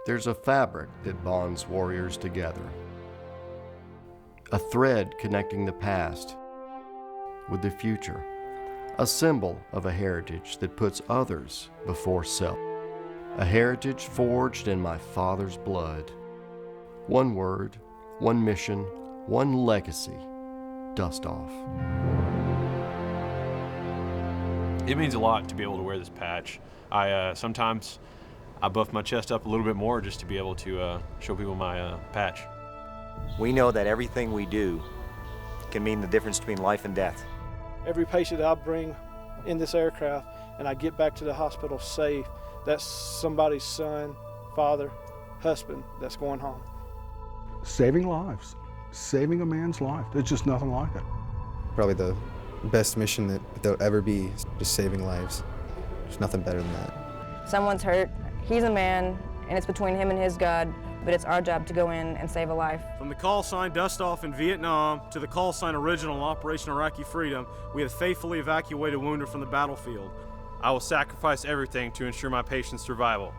there's a fabric that bonds warriors together. A thread connecting the past with the future. A symbol of a heritage that puts others before self. A heritage forged in my father's blood. One word, one mission, one legacy. Dustoff. It means a lot to be able to wear this patch. Sometimes I buff my chest up a little bit more just to be able to show people my patch. We know that everything we do can mean the difference between life and death. Every patient that I bring in this aircraft and I get back to the hospital safe, that's somebody's son, father, husband that's going home. Saving lives, saving a man's life, there's just nothing like it. Probably the best mission that there'll ever be, just saving lives. There's nothing better than that. Someone's hurt, he's a man, and it's between him and his God, but it's our job to go in and save a life. From the call sign Dustoff in Vietnam to the call sign Original in Operation Iraqi Freedom, we have faithfully evacuated wounded from the battlefield. I will sacrifice everything to ensure my patient's survival.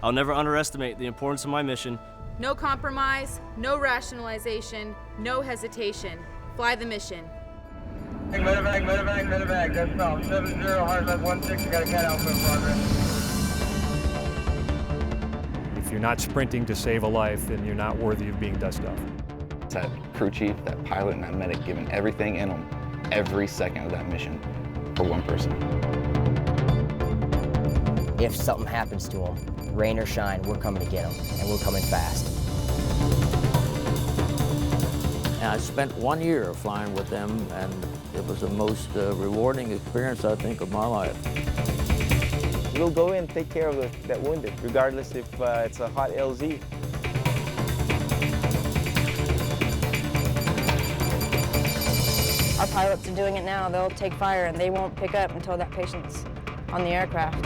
I'll never underestimate the importance of my mission. No compromise, no rationalization, no hesitation. Fly the mission. Medevac, Dustoff, 70, hard left 16, got a cat outfit in progress. If you're not sprinting to save a life, then you're not worthy of being Dustoff. It's that crew chief, that pilot, and that medic giving everything in them every second of that mission for one person. If something happens to them, rain or shine, we're coming to get them, and we're coming fast. And I spent 1 year flying with them, and it was the most rewarding experience, I think, of my life. We'll go in and take care of that wounded, regardless if it's a hot LZ. Our pilots are doing it now. They'll take fire and they won't pick up until that patient's on the aircraft.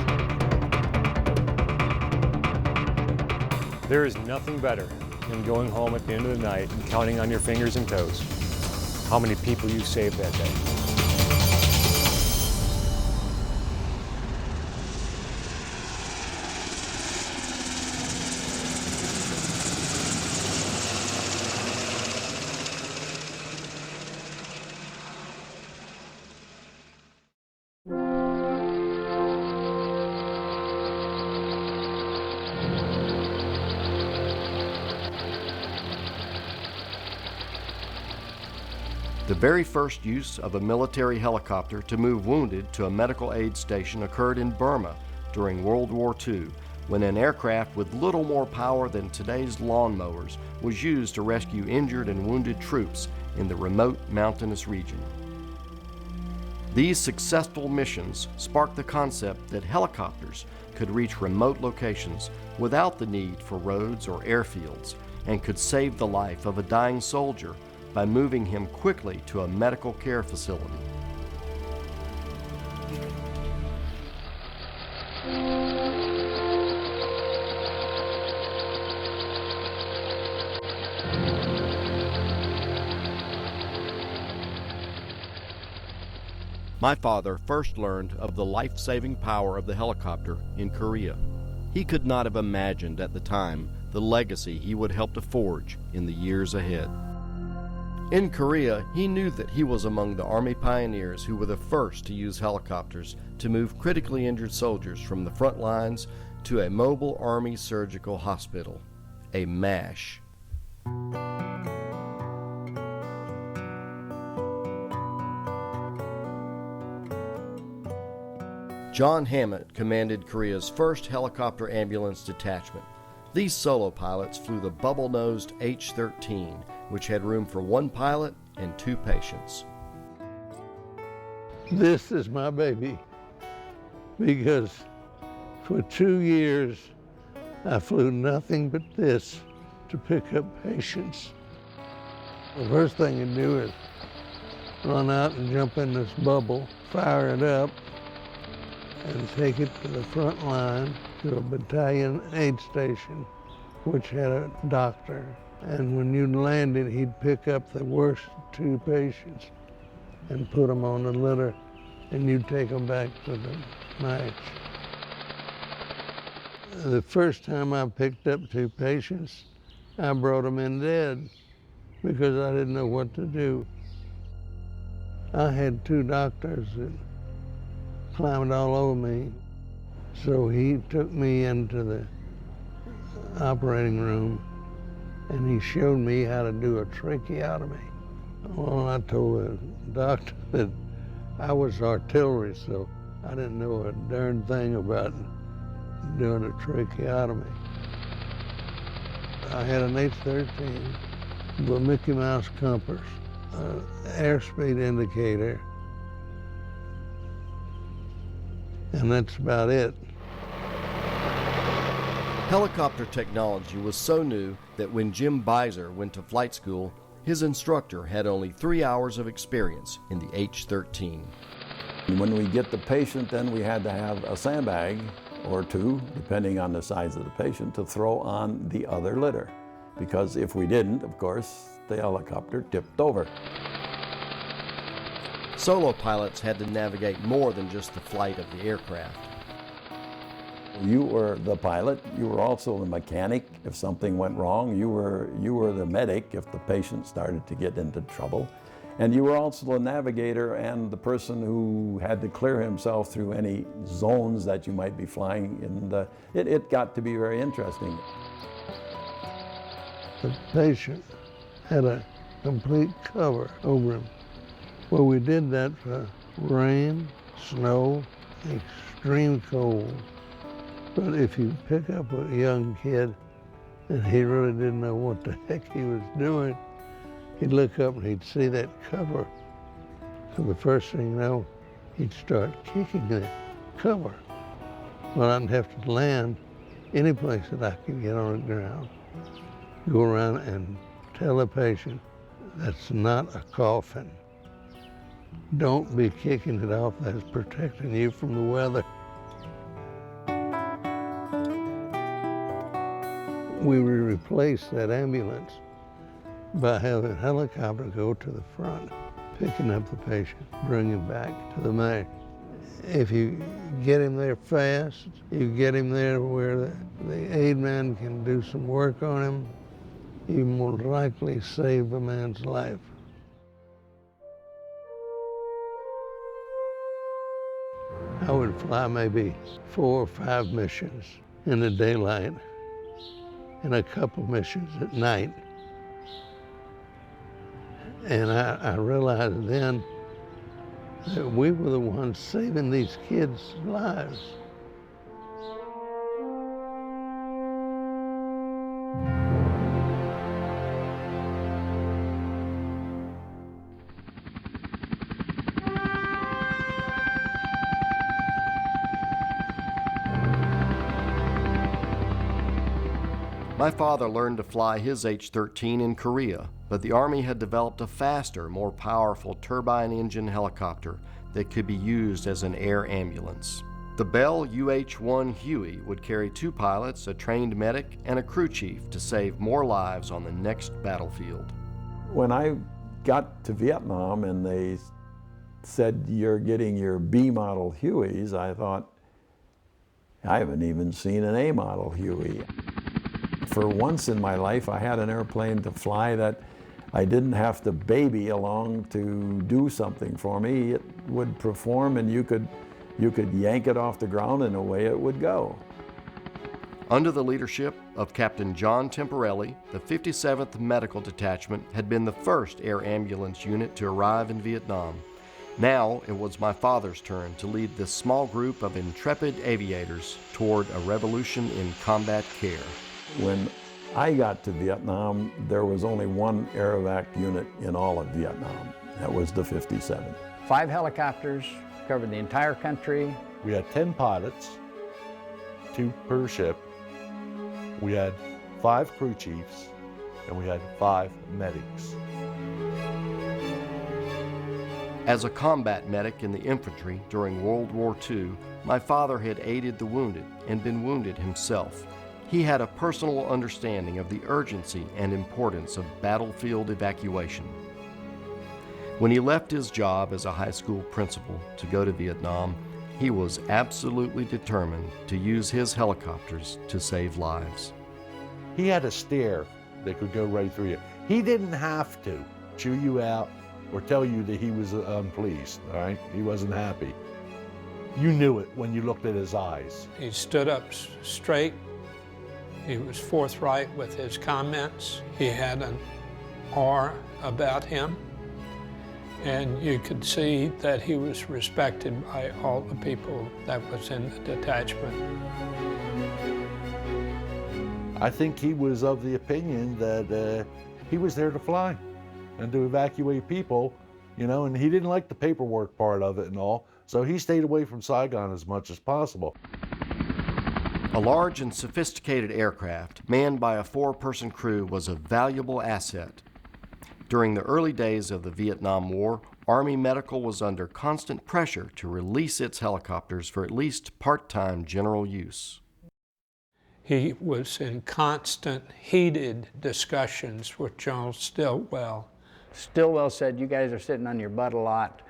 There is nothing better than going home at the end of the night and counting on your fingers and toes how many people you saved that day. The very first use of a military helicopter to move wounded to a medical aid station occurred in Burma during World War II, when an aircraft with little more power than today's lawnmowers was used to rescue injured and wounded troops in the remote mountainous region. These successful missions sparked the concept that helicopters could reach remote locations without the need for roads or airfields and could save the life of a dying soldier by moving him quickly to a medical care facility. My father first learned of the life-saving power of the helicopter in Korea. He could not have imagined at the time the legacy he would help to forge in the years ahead. In Korea, he knew that he was among the Army pioneers who were the first to use helicopters to move critically injured soldiers from the front lines to a mobile Army surgical hospital, a MASH. John Hammett commanded Korea's first helicopter ambulance detachment. These solo pilots flew the bubble-nosed H-13, which had room for one pilot and two patients. This is my baby, because for 2 years I flew nothing but this to pick up patients. The first thing you do is run out and jump in this bubble, fire it up, and take it to the front line to a battalion aid station, which had a doctor. And when you landed, he'd pick up the worst two patients and put them on the litter, and you'd take them back to the MASH. The first time I picked up 2 patients, I brought them in dead because I didn't know what to do. I had 2 doctors that climbed all over me. So he took me into the operating room and he showed me how to do a tracheotomy. Well, I told the doctor that I was artillery, so I didn't know a darn thing about doing a tracheotomy. I had an H-13, a Mickey Mouse compass, an airspeed indicator, and that's about it. Helicopter technology was so new that when Jim Beiser went to flight school, his instructor had only 3 hours of experience in the H-13. When we get the patient, then we had to have a sandbag or 2, depending on the size of the patient, to throw on the other litter. Because if we didn't, of course, the helicopter tipped over. Solo pilots had to navigate more than just the flight of the aircraft. You were the pilot, you were also the mechanic if something went wrong, you were the medic if the patient started to get into trouble, and you were also the navigator and the person who had to clear himself through any zones that you might be flying in. It got to be very interesting. The patient had a complete cover over him. Well, we did that for rain, snow, extreme cold. But if you pick up a young kid and he really didn't know what the heck he was doing, he'd look up and he'd see that cover. So the first thing you know, he'd start kicking that cover. Well, I'd have to land any place that I could get on the ground, go around and tell the patient, that's not a coffin. Don't be kicking it off, that's protecting you from the weather. We would replace that ambulance by having a helicopter go to the front, picking up the patient, bring him back to the main. If you get him there fast, you get him there where the aid man can do some work on him, you more likely save a man's life. I would fly maybe 4 or 5 missions in the daylight and a couple missions at night. And I realized then that we were the ones saving these kids' lives. My father learned to fly his H-13 in Korea, but the Army had developed a faster, more powerful turbine engine helicopter that could be used as an air ambulance. The Bell UH-1 Huey would carry 2 pilots, a trained medic, and a crew chief to save more lives on the next battlefield. When I got to Vietnam and they said you're getting your B model Hueys, I thought, I haven't even seen an A model Huey. For once in my life, I had an airplane to fly that I didn't have to baby along to do something for me. It would perform and you could yank it off the ground and away it would go. Under the leadership of Captain John Temporelli, the 57th Medical Detachment had been the first air ambulance unit to arrive in Vietnam. Now it was my father's turn to lead this small group of intrepid aviators toward a revolution in combat care. When I got to Vietnam, there was only one air evac unit in all of Vietnam. That was the 57. 5 helicopters covered the entire country. We had 10 pilots, 2 per ship. We had 5 crew chiefs, and we had 5 medics. As a combat medic in the infantry during World War II, my father had aided the wounded and been wounded himself. He had a personal understanding of the urgency and importance of battlefield evacuation. When he left his job as a high school principal to go to Vietnam, he was absolutely determined to use his helicopters to save lives. He had a stare that could go right through you. He didn't have to chew you out or tell you that he was unpleased, all right? He wasn't happy. You knew it when you looked at his eyes. He stood up straight. He was forthright with his comments. He had an aura about him, and you could see that he was respected by all the people that was in the detachment. I think he was of the opinion that he was there to fly and to evacuate people, you know, and he didn't like the paperwork part of it and all, so he stayed away from Saigon as much as possible. A large and sophisticated aircraft manned by a 4-person crew was a valuable asset. During the early days of the Vietnam War, Army Medical was under constant pressure to release its helicopters for at least part-time general use. He was in constant, heated discussions with General Stilwell. Stilwell said, "You guys are sitting on your butt a lot.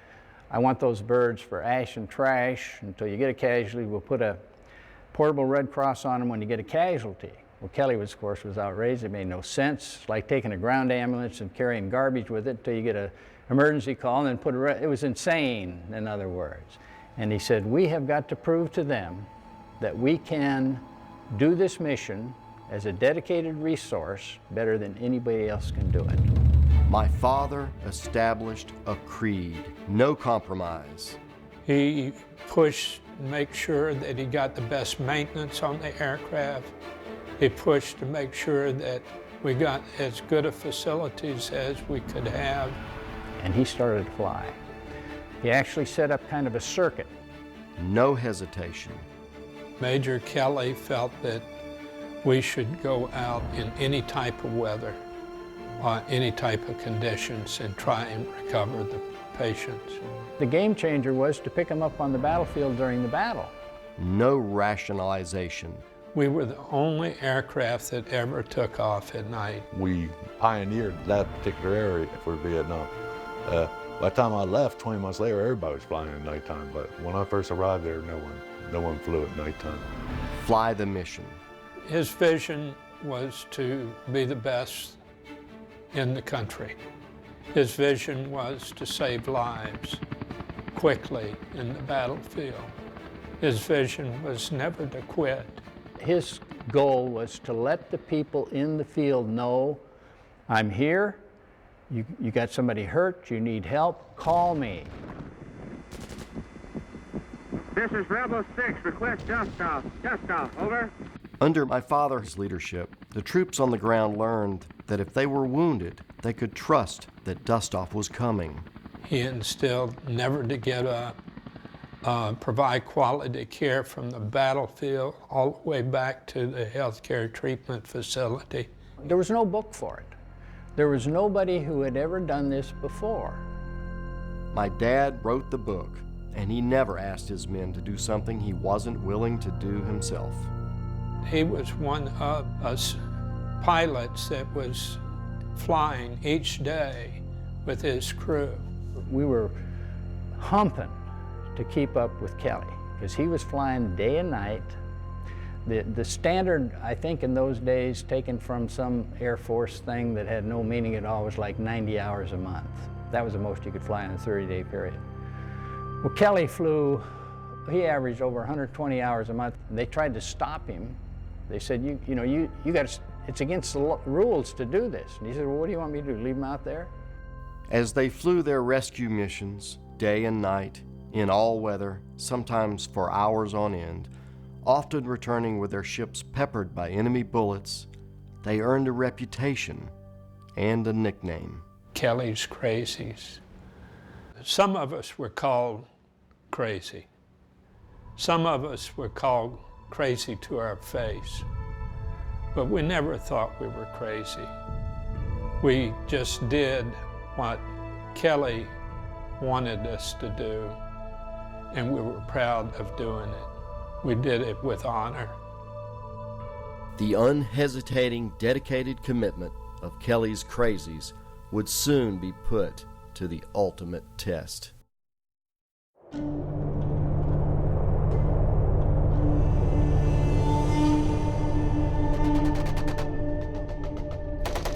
I want those birds for ash and trash. Until you get a casualty, we'll put a portable Red Cross on them when you get a casualty." Well, Kelly, was, of course, was outrageous. It made no sense. It's like taking a ground ambulance and carrying garbage with it until you get an emergency call and then put it was insane, in other words. And he said, "We have got to prove to them that we can do this mission as a dedicated resource better than anybody else can do it." My father established a creed, no compromise. He pushed to make sure that he got the best maintenance on the aircraft. He pushed to make sure that we got as good of facilities as we could have. And he started to fly. He actually set up kind of a circuit. No hesitation. Major Kelly felt that we should go out in any type of weather, any type of conditions, and try and recover the patients. The game changer was to pick them up on the battlefield during the battle. No rationalization. We were the only aircraft that ever took off at night. We pioneered that particular area for Vietnam. By the time I left, 20 months later, everybody was flying at nighttime, but when I first arrived there, no one flew at nighttime. Fly the mission. His vision was to be the best in the country. His vision was to save lives quickly in the battlefield. His vision was never to quit. His goal was to let the people in the field know, I'm here, you got somebody hurt, you need help, call me. This is Rebel 6, request Dustoff. Dustoff, over. Under my father's leadership, the troops on the ground learned that if they were wounded, they could trust that Dustoff was coming. He instilled never to give up, provide quality care from the battlefield all the way back to the healthcare treatment facility. There was no book for it. There was nobody who had ever done this before. My dad wrote the book, and he never asked his men to do something he wasn't willing to do himself. He was one of us pilots that was flying each day with his crew. We were humping to keep up with Kelly because he was flying day and night. The standard, I think in those days, taken from some Air Force thing that had no meaning at all, was like 90 hours a month. That was the most you could fly in a 30-day period. Well, Kelly flew, he averaged over 120 hours a month. They tried to stop him. They said, you got to, it's against the rules to do this. And he said, well, what do you want me to do, leave him out there? As they flew their rescue missions, day and night, in all weather, sometimes for hours on end, often returning with their ships peppered by enemy bullets, they earned a reputation and a nickname. Kelly's Crazies. Some of us were called crazy. Some of us were called crazy to our face. But we never thought we were crazy. We just did what Kelly wanted us to do, and we were proud of doing it. We did it with honor. The unhesitating, dedicated commitment of Kelly's Crazies would soon be put to the ultimate test.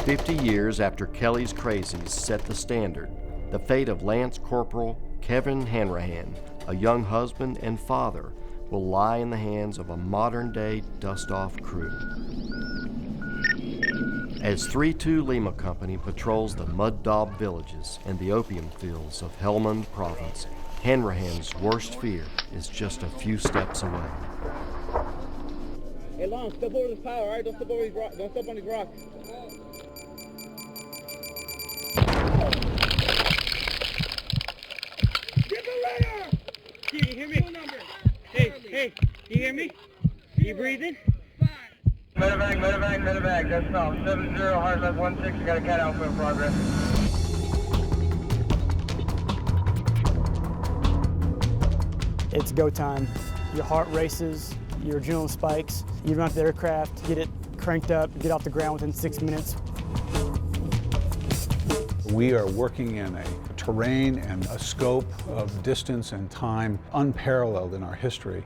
50 years after Kelly's Crazies set the standard, the fate of Lance Corporal Kevin Hanrahan, a young husband and father, will lie in the hands of a modern-day Dustoff crew. As 3-2 Lima Company patrols the mud daub villages and the opium fields of Helmand Province, Hanrahan's worst fear is just a few steps away. Hey, Long, step over this pile, all right? Don't step over these rocks. Don't step on these rocks. Defibrillator! Can you hear me? Hey, you hear me? You breathing? Medevac, that's all. 70, hard left 16, you got a cat alpha in progress. It's go time. Your heart races, your adrenaline spikes. You run up the aircraft, get it cranked up, get off the ground within 6 minutes. We are working in a terrain and a scope of distance and time unparalleled in our history.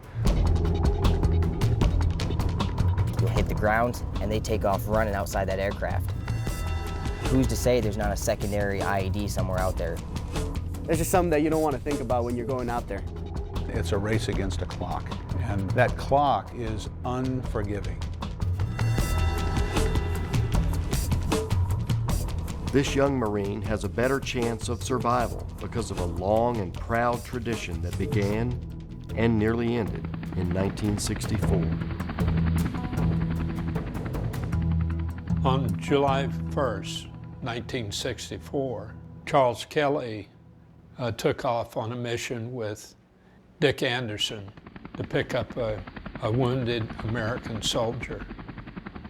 You'll hit the ground and they take off running outside that aircraft. Who's to say there's not a secondary IED somewhere out there? It's just something that you don't want to think about when you're going out there. It's a race against a clock, and that clock is unforgiving. This young Marine has a better chance of survival because of a long and proud tradition that began and nearly ended in 1964. On July 1st, 1964, Charles Kelly took off on a mission with Dick Anderson to pick up a wounded American soldier.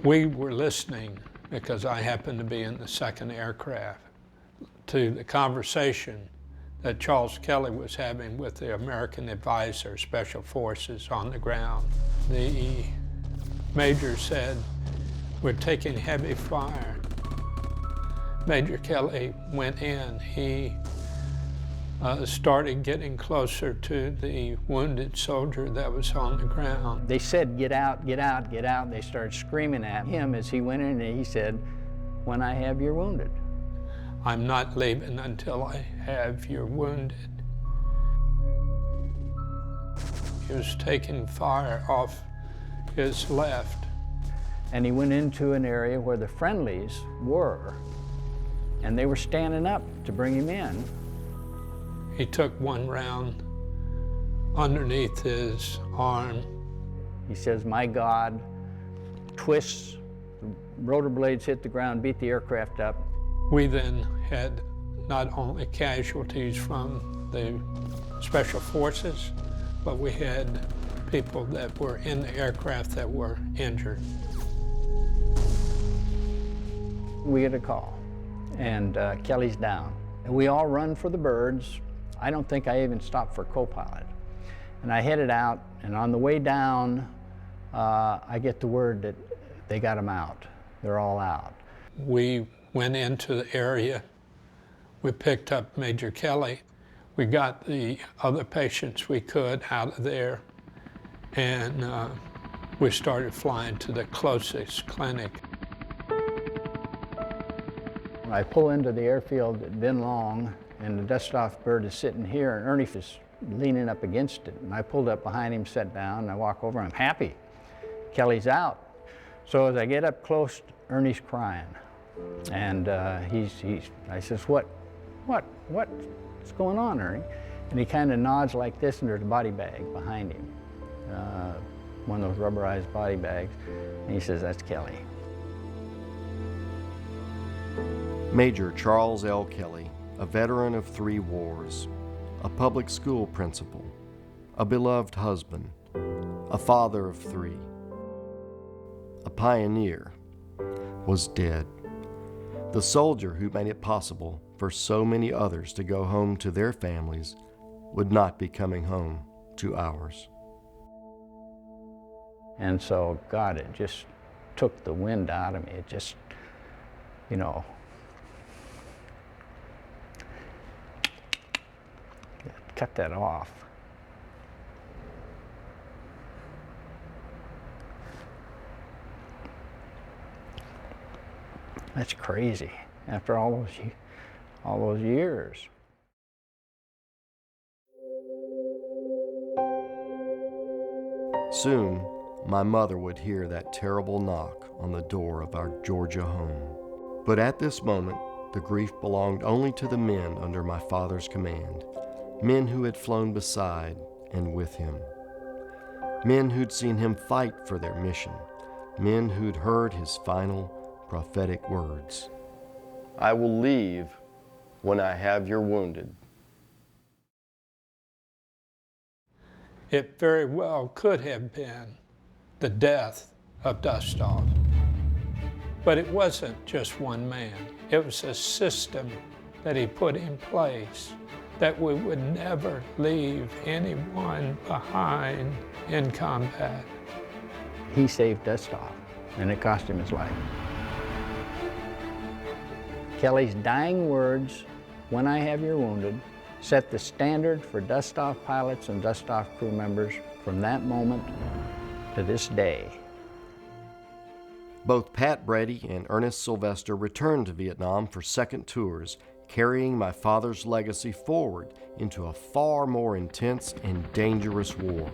We were listening, because I happened to be in the second aircraft, to the conversation that Charles Kelly was having with the American advisor, Special Forces, on the ground. The major said, "We're taking heavy fire." Major Kelly went in. He started getting closer to the wounded soldier that was on the ground. They said, "Get out, get out, get out." They started screaming at him as he went in, and he said, "When I have your wounded." "I'm not leaving until I have your wounded." He was taking fire off his left. And he went into an area where the friendlies were, and they were standing up to bring him in. He took one round underneath his arm. He says, "My God," twists, the rotor blades hit the ground, beat the aircraft up. We then had not only casualties from the Special Forces, but we had people that were in the aircraft that were injured. We get a call, and Kelly's down. And we all run for the birds. I don't think I even stopped for co-pilot. And I headed out, and on the way down, I get the word that they got them out. They're all out. We went into the area. We picked up Major Kelly. We got the other patients we could out of there, and we started flying to the closest clinic. I pull into the airfield at Bin Long, and the Dustoff bird is sitting here, and Ernie is leaning up against it. And I pulled up behind him, sat down, and I walk over, and I'm happy. Kelly's out. So as I get up close, Ernie's crying. And I says, what's going on, Ernie? And he kind of nods like this, and there's a body bag behind him. One of those rubberized body bags. And he says, "That's Kelly." Major Charles L. Kelly, a veteran of 3 wars, a public school principal, a beloved husband, a father of 3, a pioneer, was dead. The soldier who made it possible for so many others to go home to their families would not be coming home to ours. And so, God, it just took the wind out of me. It just, you know, cut that off. That's crazy after all those years. Soon, my mother would hear that terrible knock on the door of our Georgia home. But at this moment, the grief belonged only to the men under my father's command, men who had flown beside and with him, men who'd seen him fight for their mission, men who'd heard his final prophetic words. I will leave when I have your wounded. It very well could have been the death of Dustoff. But it wasn't just one man. It was a system that he put in place that we would never leave anyone behind in combat. He saved Dustoff, and it cost him his life. Kelly's dying words, "When I have your wounded," set the standard for Dustoff pilots and Dustoff crew members from that moment to this day. Both Pat Brady and Ernest Sylvester returned to Vietnam for second tours, carrying my father's legacy forward into a far more intense and dangerous war.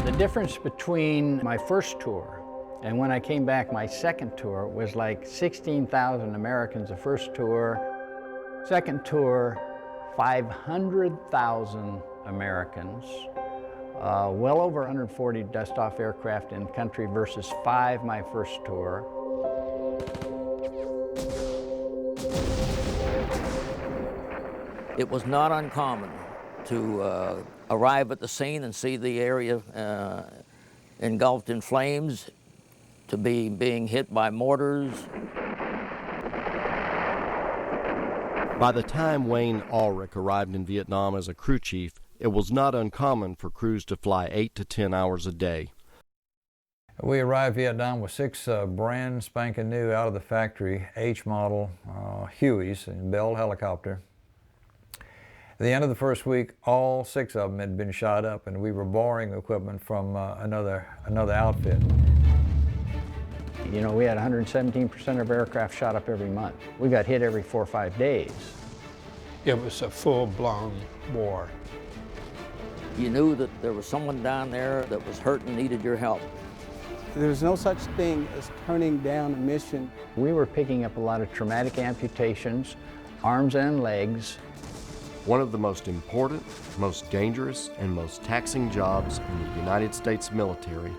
The difference between my first tour and when I came back my second tour was like 16,000 Americans the first tour. Second tour, 500,000 Americans, well over 140 Dustoff aircraft in country versus 5 my first tour. It was not uncommon to arrive at the scene and see the area engulfed in flames, to be being hit by mortars. By the time Wayne Ulrich arrived in Vietnam as a crew chief, it was not uncommon for crews to fly 8 to 10 hours a day. We arrived in Vietnam with 6 brand spanking new out of the factory H model Hueys in Bell helicopter. At the end of the first week, all 6 of them had been shot up, and we were borrowing equipment from another outfit. You know, we had 117% of aircraft shot up every month. We got hit every 4 or 5 days. It was a full-blown war. You knew that there was someone down there that was hurt and needed your help. There's no such thing as turning down a mission. We were picking up a lot of traumatic amputations, arms and legs. One of the most important, most dangerous, and most taxing jobs in the United States military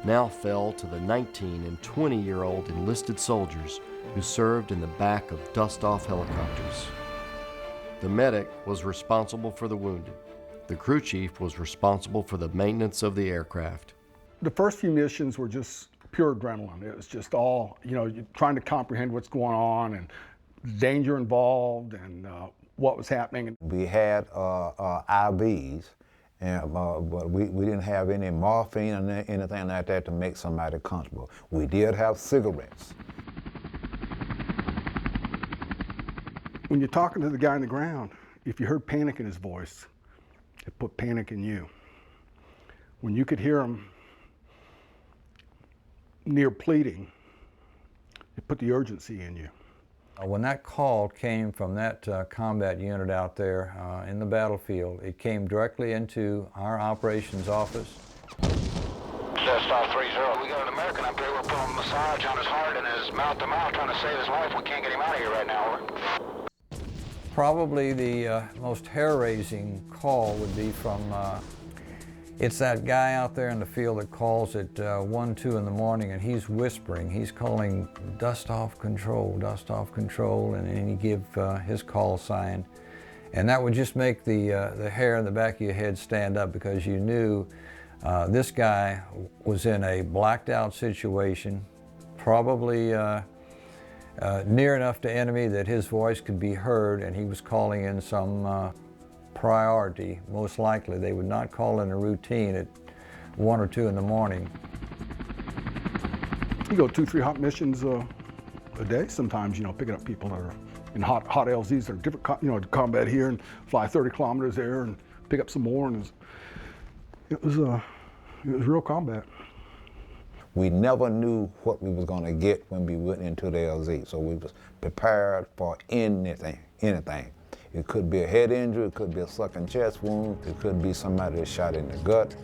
now fell to the 19 and 20-year-old enlisted soldiers who served in the back of Dustoff helicopters. The medic was responsible for the wounded. The crew chief was responsible for the maintenance of the aircraft. The first few missions were just pure adrenaline. It was just all, you know, trying to comprehend what's going on and danger involved and what was happening. We had IVs, but we didn't have any morphine or anything like that to make somebody comfortable. We did have cigarettes. When you're talking to the guy on the ground, if you heard panic in his voice, it put panic in you. When you could hear him near pleading, it put the urgency in you. When that call came from that combat unit out there in the battlefield, it came directly into our operations office. Dustoff 30, we got an American up there. We're putting a massage on his heart and his mouth-to-mouth trying to save his life. We can't get him out of here right now. Probably the most hair-raising call would be from, it's that guy out there in the field that calls at 1, 2 in the morning, and he's whispering. He's calling Dustoff Control, and then he give his call sign. And that would just make the hair in the back of your head stand up, because you knew this guy was in a blacked out situation, probably near enough to enemy that his voice could be heard, and he was calling in some priority. Most likely they would not call in a routine at 1 or 2 in the morning. You go 2, 3 hot missions a day sometimes, you know, picking up people that are in hot LZs that are different, you know, combat here and fly 30 kilometers there and pick up some more, and it was real combat. We never knew what we was going to get when we went into the LZ, so we was prepared for anything. It could be a head injury, it could be a sucking chest wound, it could be somebody that's shot in the gut.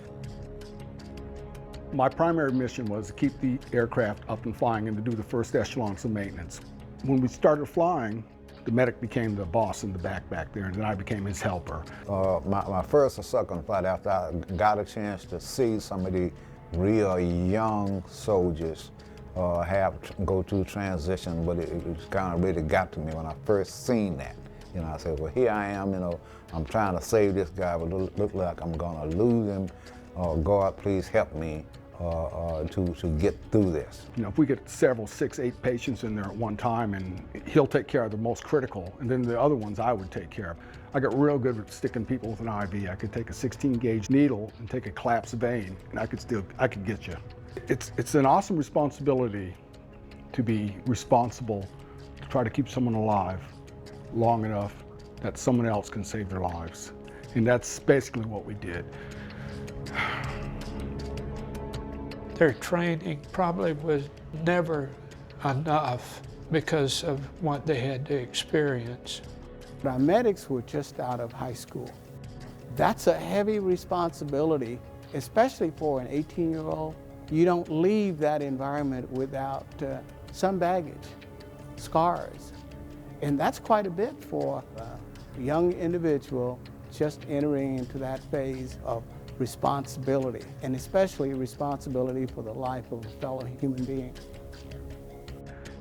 My primary mission was to keep the aircraft up and flying and to do the first echelons of maintenance. When we started flying, the medic became the boss in the back there, and then I became his helper. My first or second flight, after I got a chance to see some of the real young soldiers go through transition, but it kind of really got to me when I first seen that. You know, I said, well, here I am, you know, I'm trying to save this guy, but look like I'm gonna lose him. God, please help me to get through this. You know, if we get several, 6, 8 patients in there at one time, and he'll take care of the most critical, and then the other ones I would take care of. I got real good at sticking people with an IV. I could take a 16 gauge needle and take a collapsed vein, and I could get you. It's an awesome responsibility to be responsible, to try to keep someone alive long enough that someone else can save their lives. And that's basically what we did. Their training probably was never enough because of what they had to experience. Our medics were just out of high school. That's a heavy responsibility, especially for an 18-year-old. You don't leave that environment without some baggage, scars. And that's quite a bit for a young individual just entering into that phase of responsibility, and especially responsibility for the life of a fellow human being.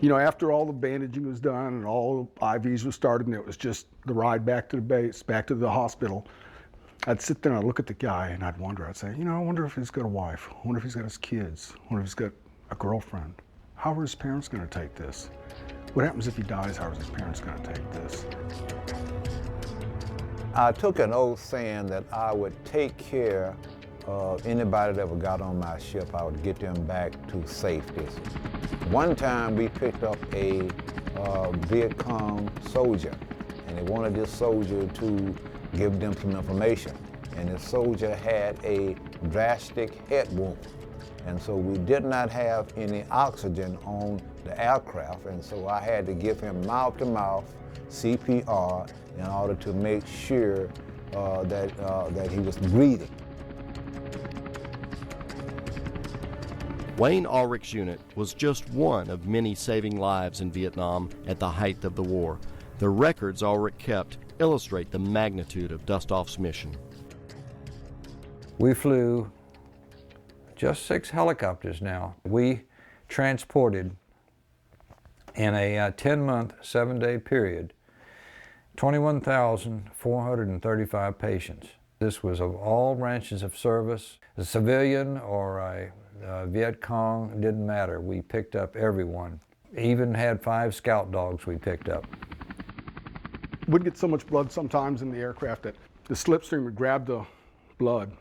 You know, after all the bandaging was done and all the IVs were started and it was just the ride back to the base, back to the hospital, I'd sit there and I'd look at the guy and I'd wonder, I'd say, you know, I wonder if he's got a wife, I wonder if he's got his kids, I wonder if he's got a girlfriend. How are his parents gonna take this? What happens if he dies? How are his parents gonna take this? I took an oath saying that I would take care of anybody that ever got on my ship. I would get them back to safety. One time we picked up a Viet Cong soldier, and they wanted this soldier to give them some information. And the soldier had a drastic head wound. And so we did not have any oxygen on the aircraft, and so I had to give him mouth-to-mouth CPR in order to make sure that he was breathing. Wayne Ulrich's unit was just one of many saving lives in Vietnam at the height of the war. The records Ulrich kept illustrate the magnitude of Dustoff's mission. We flew just 6 helicopters now. We transported in a 10-month, 7-day period 21,435 patients. This was of all branches of service, a civilian or a Viet Cong, it didn't matter. We picked up everyone. Even had 5 scout dogs we picked up. We'd get so much blood sometimes in the aircraft that the slipstream would grab the blood,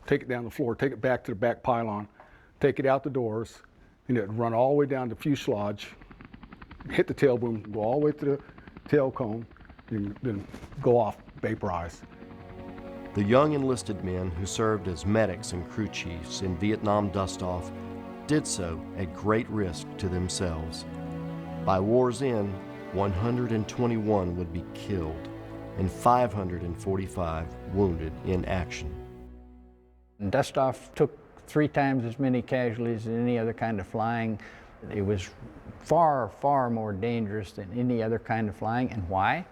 take it down the floor, take it back to the back pylon, take it out the doors, and it'd run all the way down to fuselage, hit the tail boom, go all the way to the tail cone, and then go off, vaporized. The young enlisted men who served as medics and crew chiefs in Vietnam Dustoff did so at great risk to themselves. By war's end, 121 would be killed and 545 wounded in action. Dustoff took 3 times as many casualties as any other kind of flying. It was far, far more dangerous than any other kind of flying. And why?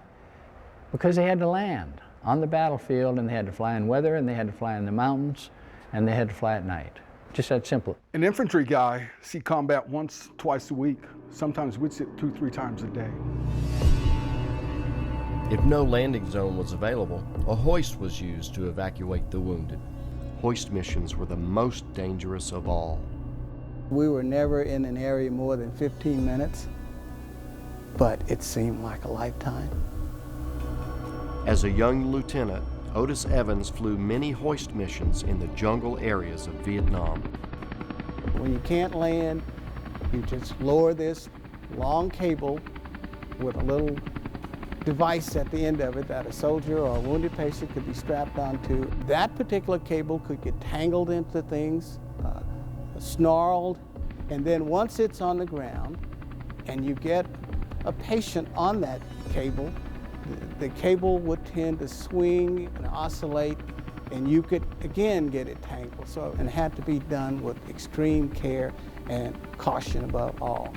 Because they had to land on the battlefield, and they had to fly in weather, and they had to fly in the mountains, and they had to fly at night. Just that simple. An infantry guy see combat once, twice a week. Sometimes we'd sit 2, 3 times a day. If no landing zone was available, a hoist was used to evacuate the wounded. Hoist missions were the most dangerous of all. We were never in an area more than 15 minutes, but it seemed like a lifetime. As a young lieutenant, Otis Evans flew many hoist missions in the jungle areas of Vietnam. When you can't land, you just lower this long cable with a little device at the end of it that a soldier or a wounded patient could be strapped onto. That particular cable could get tangled into things, snarled, and then once it's on the ground and you get a patient on that cable, the cable would tend to swing and oscillate, and you could again get it tangled. So, and it had to be done with extreme care and caution above all.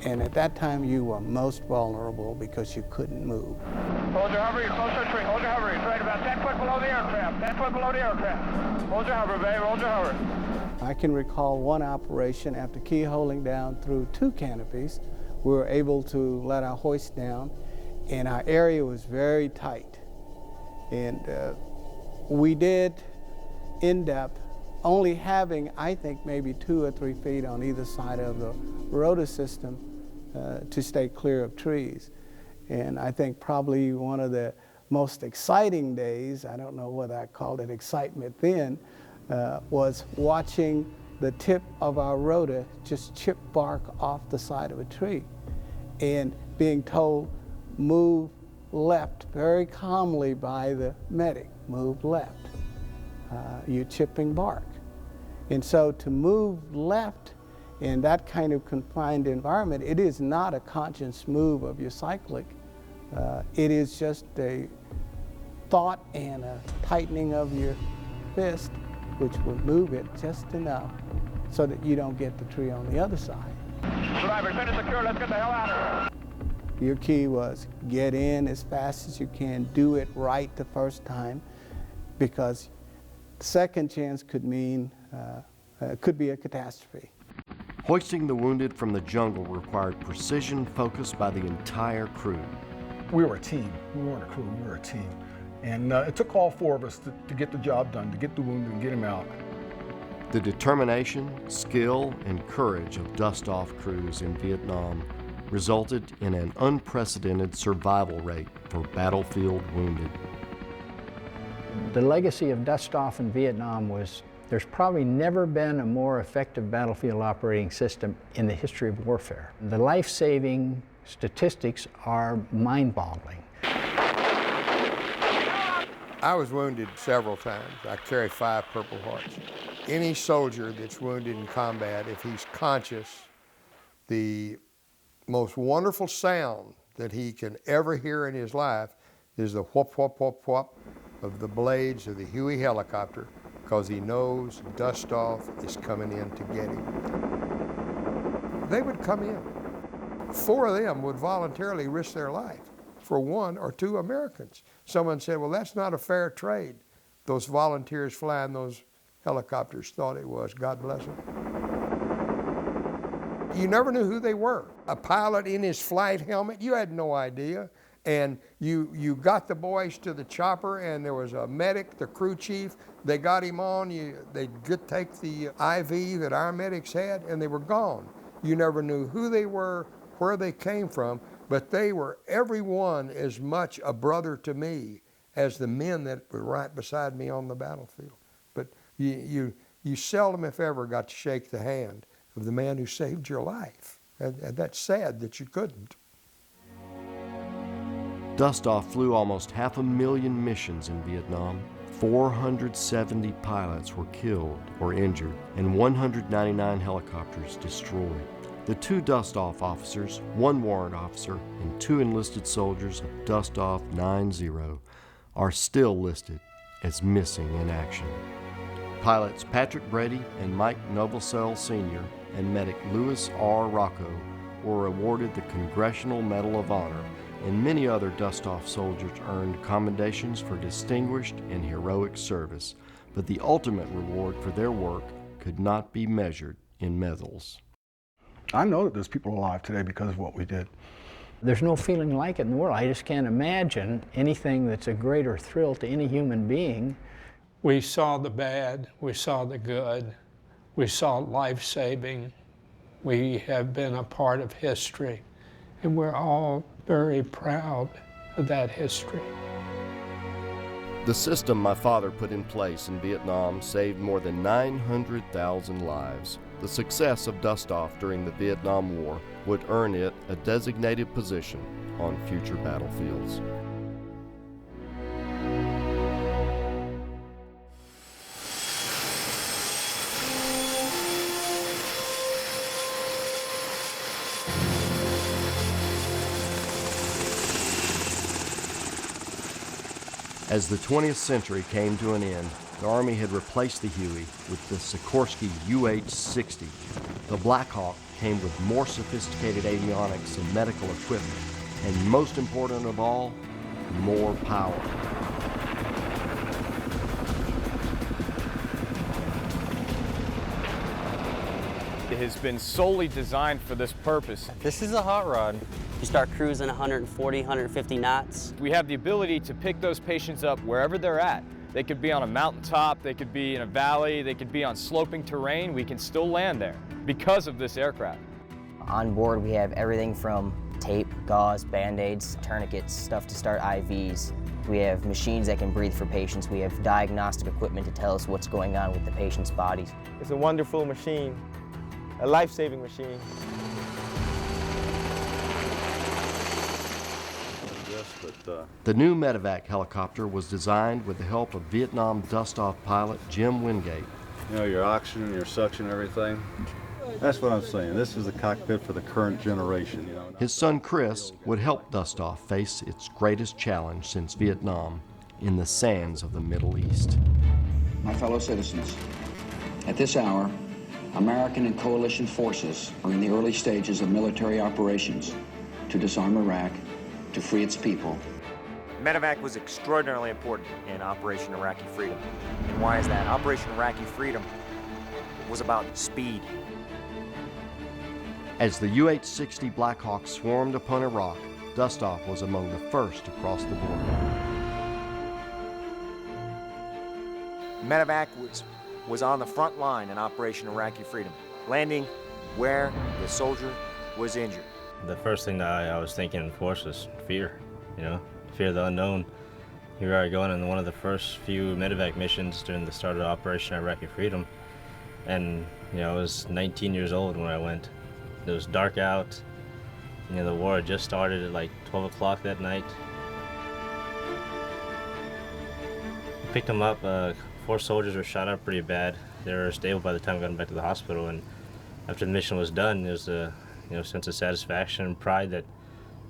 And at that time, you were most vulnerable because you couldn't move. Hold your hover, you're close to the tree. Hold your hover. It's right about 10 foot below the aircraft. 10 foot below the aircraft. Hold your hover, babe. Hold your hover. I can recall one operation after keyholing down through 2 canopies. We were able to let our hoist down, and our area was very tight. And we did end up only having, I think, maybe 2 or 3 feet on either side of the rotor system to stay clear of trees. And I think probably one of the most exciting days, I don't know whether I called it excitement then, was watching the tip of our rotor just chip bark off the side of a tree and being told, move left, very calmly by the medic, move left. You're chipping bark. And so to move left in that kind of confined environment, it is not a conscious move of your cyclic. It is just a thought and a tightening of your fist, which will move it just enough so that you don't get the tree on the other side. Survivor, send it secure. Let's get the hell out of here. Your key was get in as fast as you can, do it right the first time, because second chance could mean, could be a catastrophe. Hoisting the wounded from the jungle required precision focus by the entire crew. We were a team. We weren't a crew, we were a team. And it took all 4 of us to get the job done, to get the wounded and get him out. The determination, skill, and courage of Dustoff crews in Vietnam resulted in an unprecedented survival rate for battlefield wounded. The legacy of Dustoff in Vietnam was there's probably never been a more effective battlefield operating system in the history of warfare. The life-saving statistics are mind-boggling. I was wounded several times. I carry 5 Purple Hearts. Any soldier that's wounded in combat, if he's conscious, the most wonderful sound that he can ever hear in his life is the whoop, whoop, whoop, whoop of the blades of the Huey helicopter, because he knows Dustoff is coming in to get him. They would come in. 4 of them would voluntarily risk their life for 1 or 2 Americans. Someone said, well, that's not a fair trade. Those volunteers flying those helicopters thought it was. God bless them. You never knew who they were. A pilot in his flight helmet, you had no idea. And you got the boys to the chopper, and there was a medic, the crew chief. They got him on. They'd take the IV that our medics had, and they were gone. You never knew who they were, where they came from, but they were every one as much a brother to me as the men that were right beside me on the battlefield. But you seldom, if ever, got to shake the hand of the man who saved your life. And that's sad that you couldn't. Dustoff flew almost 500,000 missions in Vietnam. 470 pilots were killed or injured, and 199 helicopters destroyed. The 2 Dustoff officers, 1 warrant officer, and 2 enlisted soldiers of Dustoff 90 are still listed as missing in action. Pilots Patrick Brady and Mike Novosel Sr. and medic Louis R. Rocco were awarded the Congressional Medal of Honor, and many other Dustoff soldiers earned commendations for distinguished and heroic service, but the ultimate reward for their work could not be measured in medals. I know that there's people alive today because of what we did. There's no feeling like it in the world. I just can't imagine anything that's a greater thrill to any human being. We saw the bad, we saw the good, we saw life-saving. We have been a part of history, and we're all very proud of that history. The system my father put in place in Vietnam saved more than 900,000 lives. The success of Dustoff during the Vietnam War would earn it a designated position on future battlefields. As the 20th century came to an end, the Army had replaced the Huey with the Sikorsky UH-60. The Black Hawk came with more sophisticated avionics and medical equipment, and most important of all, more power. It has been solely designed for this purpose. This is a hot rod. You start cruising 140, 150 knots. We have the ability to pick those patients up wherever they're at. They could be on a mountaintop, they could be in a valley, they could be on sloping terrain. We can still land there because of this aircraft. On board, we have everything from tape, gauze, Band-Aids, tourniquets, stuff to start IVs. We have machines that can breathe for patients. We have diagnostic equipment to tell us what's going on with the patient's bodies. It's a wonderful machine, a life-saving machine. The new medevac helicopter was designed with the help of Vietnam Dustoff pilot Jim Wingate. You know, your oxygen, your suction, everything. That's what I'm saying. This is the cockpit for the current generation. You know. His son Chris would help Dustoff face its greatest challenge since Vietnam in the sands of the Middle East. My fellow citizens, at this hour, American and coalition forces are in the early stages of military operations to disarm Iraq, to free its people. Medevac was extraordinarily important in Operation Iraqi Freedom. And why is that? Operation Iraqi Freedom was about speed. As the UH-60 Black Hawk swarmed upon Iraq, Dustoff was among the first to cross the border. Medevac was on the front line in Operation Iraqi Freedom, landing where the soldier was injured. The first thing that I was thinking, of course, was fear, you know, fear of the unknown. Here we are going on one of the first few medevac missions during the start of Operation Iraqi Freedom. And, you know, I was 19 years old when I went. It was dark out. You know, the war had just started at like 12 o'clock that night. I picked them up. 4 soldiers were shot up pretty bad. They were stable by the time I got them back to the hospital. And after the mission was done, there was a sense of satisfaction and pride that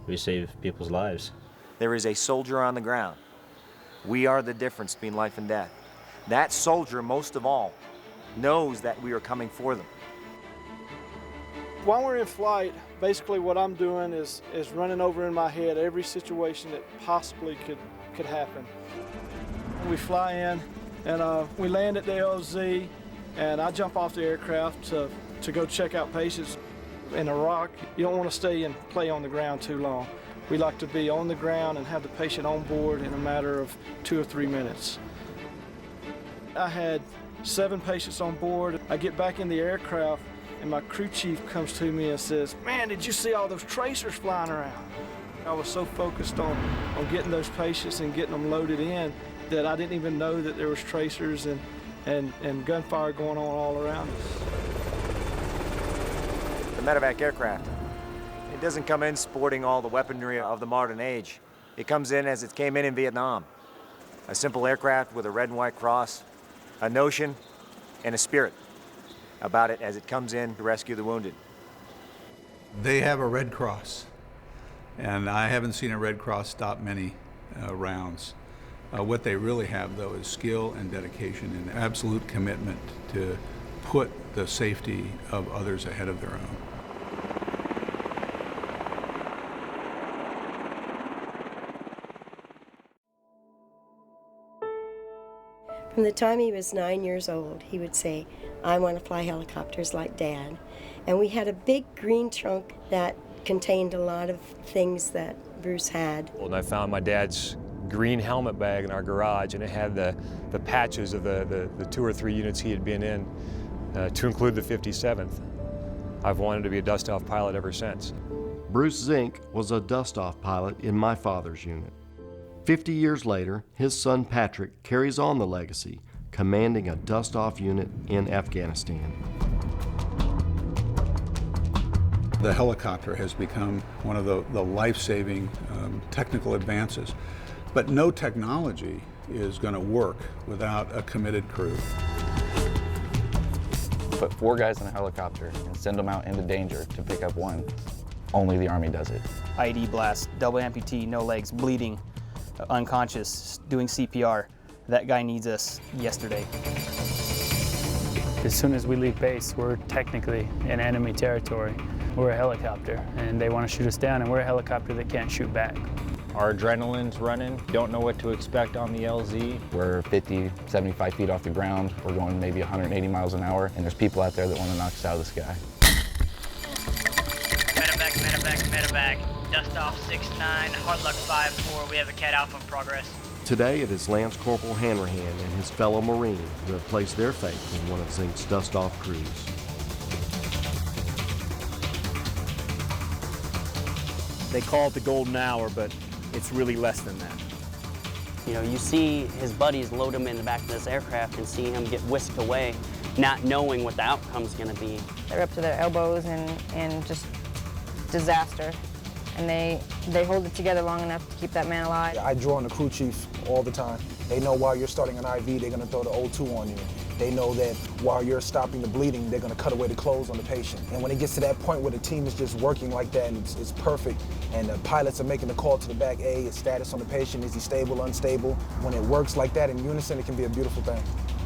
we saved people's lives. There is a soldier on the ground. We are the difference between life and death. That soldier, most of all, knows that we are coming for them. While we're in flight, basically what I'm doing is running over in my head every situation that possibly could happen. We fly in and we land at the LZ, and I jump off the aircraft to go check out patients. In Iraq, you don't want to stay and play on the ground too long. We like to be on the ground and have the patient on board in a matter of 2 or 3 minutes. I had 7 patients on board. I get back in the aircraft and my crew chief comes to me and says, "Man, did you see all those tracers flying around?" I was so focused on getting those patients and getting them loaded in that I didn't even know that there was tracers and gunfire going on all around us. The medevac aircraft, it doesn't come in sporting all the weaponry of the modern age. It comes in as it came in Vietnam. A simple aircraft with a red and white cross, a notion, and a spirit about it as it comes in to rescue the wounded. They have a Red Cross, and I haven't seen a Red Cross stop many rounds. What they really have, though, is skill and dedication and absolute commitment to put the safety of others ahead of their own. From the time he was 9 years old, he would say, "I want to fly helicopters like Dad." And we had a big green trunk that contained a lot of things that Bruce had. And I found my dad's green helmet bag in our garage, and it had the patches of the 2 or 3 units he had been in, to include the 57th. I've wanted to be a Dustoff pilot ever since. Bruce Zink was a Dustoff pilot in my father's unit. 50 years later, his son Patrick carries on the legacy, commanding a Dustoff unit in Afghanistan. The helicopter has become one of the life-saving technical advances, but no technology is going to work without a committed crew. Put 4 guys in a helicopter and send them out into danger to pick up one. Only the Army does it. IED blast, double amputee, no legs, bleeding, unconscious, doing CPR. That guy needs us yesterday. As soon as we leave base, we're technically in enemy territory. We're a helicopter, and they want to shoot us down, and we're a helicopter that can't shoot back. Our adrenaline's running, don't know what to expect on the LZ. We're 50, 75 feet off the ground. We're going maybe 180 miles an hour, and there's people out there that want to knock us out of the sky. Medevac, medevac, medevac. Dustoff 6-9, hardluck 5-4. We have a Cat Alpha in progress. Today it is Lance Corporal Hanrahan and his fellow Marine who have placed their faith in one of Zink's Dustoff crews. They call it the golden hour, but it's really less than that. You know, you see his buddies load him in the back of this aircraft and see him get whisked away, not knowing what the outcome's going to be. They're up to their elbows in just disaster, and they hold it together long enough to keep that man alive. I draw on the crew chief all the time. They know while you're starting an IV, they're going to throw the O2 on you. They know that while you're stopping the bleeding, they're going to cut away the clothes on the patient. And when it gets to that point where the team is just working like that and it's perfect, and the pilots are making the call to the back, A, status on the patient, is he stable, unstable? When it works like that in unison, it can be a beautiful thing.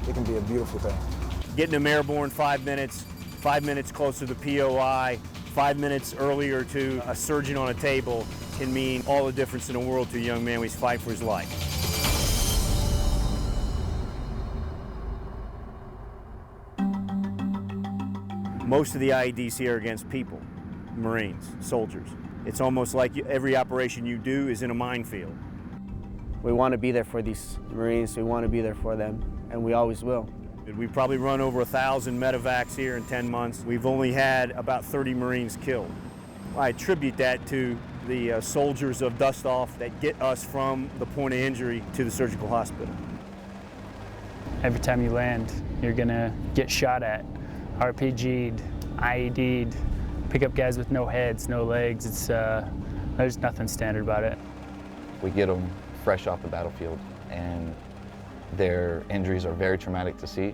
It can be a beautiful thing. Getting them airborne 5 minutes, 5 minutes closer to POI, 5 minutes earlier to a surgeon on a table can mean all the difference in the world to a young man when he's fighting for his life. Most of the IEDs here are against people, Marines, soldiers. It's almost like every operation you do is in a minefield. We want to be there for these Marines, we want to be there for them, and we always will. We've probably run over 1,000 medevacs here in 10 months. We've only had about 30 Marines killed. I attribute that to the soldiers of Dustoff that get us from the point of injury to the surgical hospital. Every time you land, you're gonna get shot at, RPG'd, IED'd, pick up guys with no heads, no legs. It's there's nothing standard about it. We get them fresh off the battlefield, and their injuries are very traumatic to see.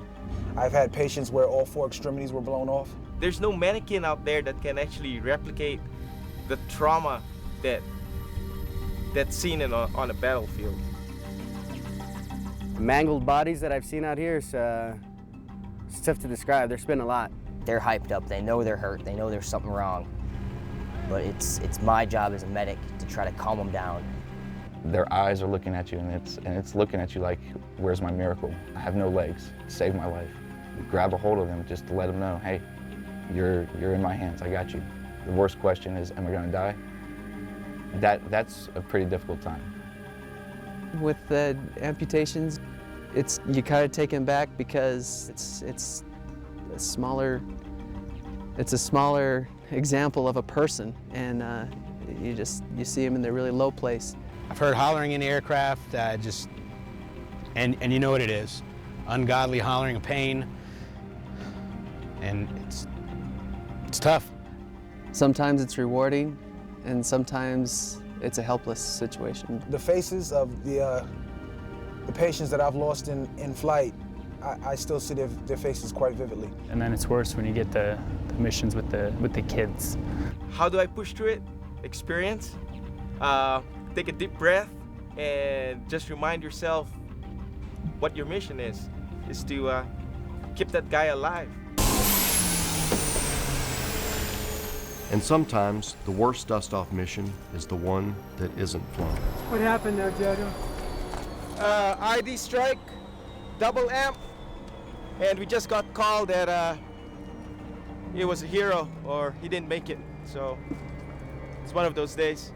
I've had patients where all 4 extremities were blown off. There's no mannequin out there that can actually replicate the trauma that's seen on a battlefield. Mangled bodies that I've seen out here is it's tough to describe. There's been a lot. They're hyped up, they know they're hurt, they know there's something wrong. But it's my job as a medic to try to calm them down. Their eyes are looking at you, and it's looking at you like, where's my miracle? I have no legs, save my life. Grab a hold of them just to let them know, hey, you're in my hands, I got you. The worst question is, am I gonna die? That's a pretty difficult time. With the amputations, you kind of take them back because it's a smaller example of a person, and you see them in their really low place. I've heard hollering in the aircraft, and you know what it is, ungodly hollering of pain, and it's tough. Sometimes it's rewarding, and sometimes it's a helpless situation. The faces of the patients that I've lost in flight, I still see their faces quite vividly. And then it's worse when you get the missions with the kids. How do I push through it? Experience. Take a deep breath and just remind yourself what your mission is to keep that guy alive. And sometimes the worst Dustoff mission is the one that isn't flown. What happened there, Jojo? ID strike, double amp, and we just got called that he was a hero or he didn't make it. So it's one of those days.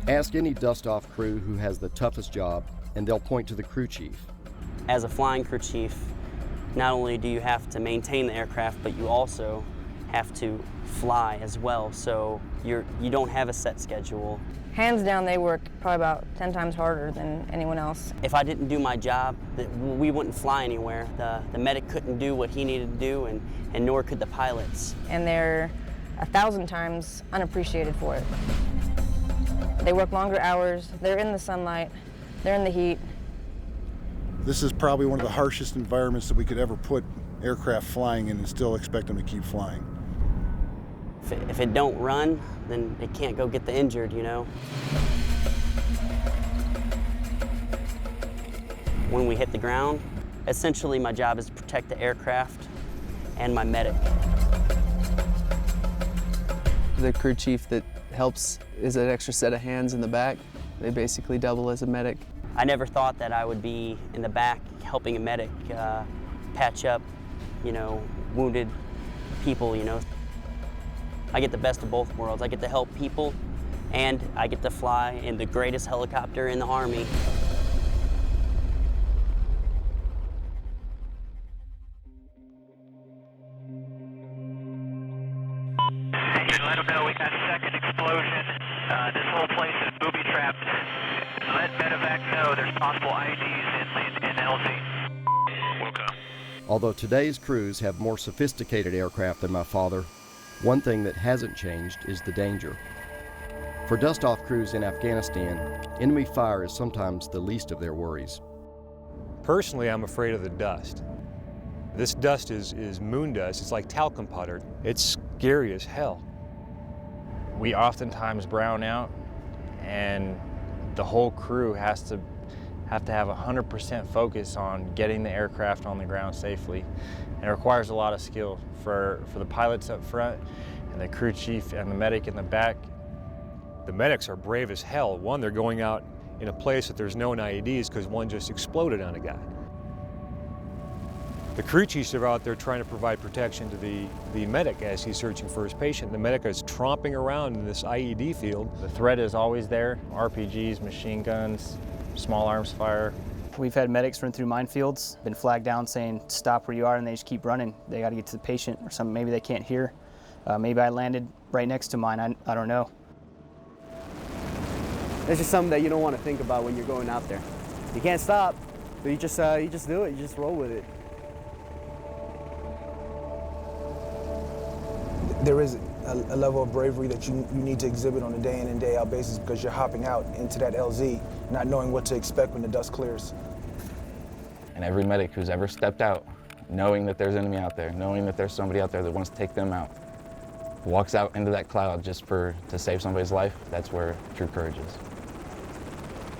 Ask any Dustoff crew who has the toughest job, and they'll point to the crew chief. As a flying crew chief, not only do you have to maintain the aircraft, but you also have to fly as well, so you don't have a set schedule. Hands down, they work probably about 10 times harder than anyone else. If I didn't do my job, we wouldn't fly anywhere. The medic couldn't do what he needed to do, and nor could the pilots. And they're 1,000 times unappreciated for it. They work longer hours, they're in the sunlight, they're in the heat. This is probably one of the harshest environments that we could ever put aircraft flying in and still expect them to keep flying. If it don't run, then it can't go get the injured, you know? When we hit the ground, essentially my job is to protect the aircraft and my medic. The crew chief that helps is an extra set of hands in the back. They basically double as a medic. I never thought that I would be in the back helping a medic patch up, you know, wounded people, you know. I get the best of both worlds. I get to help people, and I get to fly in the greatest helicopter in the Army. Let them know we got a second explosion. This whole place is booby-trapped. Let medevac know there's possible IEDs in LZ. Welcome. Although today's crews have more sophisticated aircraft than my father, one thing that hasn't changed is the danger. For Dustoff crews in Afghanistan, enemy fire is sometimes the least of their worries. Personally, I'm afraid of the dust. This dust is moon dust. It's like talcum powder. It's scary as hell. We oftentimes brown out, and the whole crew have to have 100% focus on getting the aircraft on the ground safely. And it requires a lot of skill for the pilots up front and the crew chief and the medic in the back. The medics are brave as hell. One, they're going out in a place that there's known IEDs because one just exploded on a guy. The crew chiefs are out there trying to provide protection to the medic as he's searching for his patient. The medic is tromping around in this IED field. The threat is always there. RPGs, machine guns, small arms fire. We've had medics run through minefields, been flagged down saying stop where you are, and they just keep running. They got to get to the patient or something. Maybe they can't hear. Maybe I landed right next to mine. I don't know. It's just something that you don't want to think about when you're going out there. You can't stop, but you just do it. You just roll with it. There is a level of bravery that you need to exhibit on a day in and day out basis because you're hopping out into that LZ, not knowing what to expect when the dust clears. And every medic who's ever stepped out, knowing that there's enemy out there, knowing that there's somebody out there that wants to take them out, walks out into that cloud just to save somebody's life, that's where true courage is.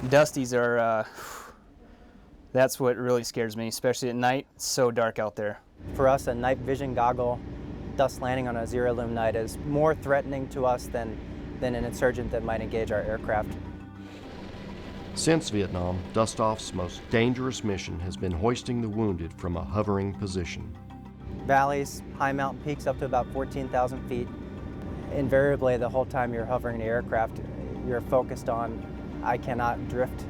Dusties are, that's what really scares me, especially at night. It's so dark out there. For us, a night vision goggle, dust landing on a zero-lume night is more threatening to us than an insurgent that might engage our aircraft. Since Vietnam, Dustoff's most dangerous mission has been hoisting the wounded from a hovering position. Valleys, high mountain peaks up to about 14,000 feet. Invariably, the whole time you're hovering the aircraft, you're focused on, I cannot drift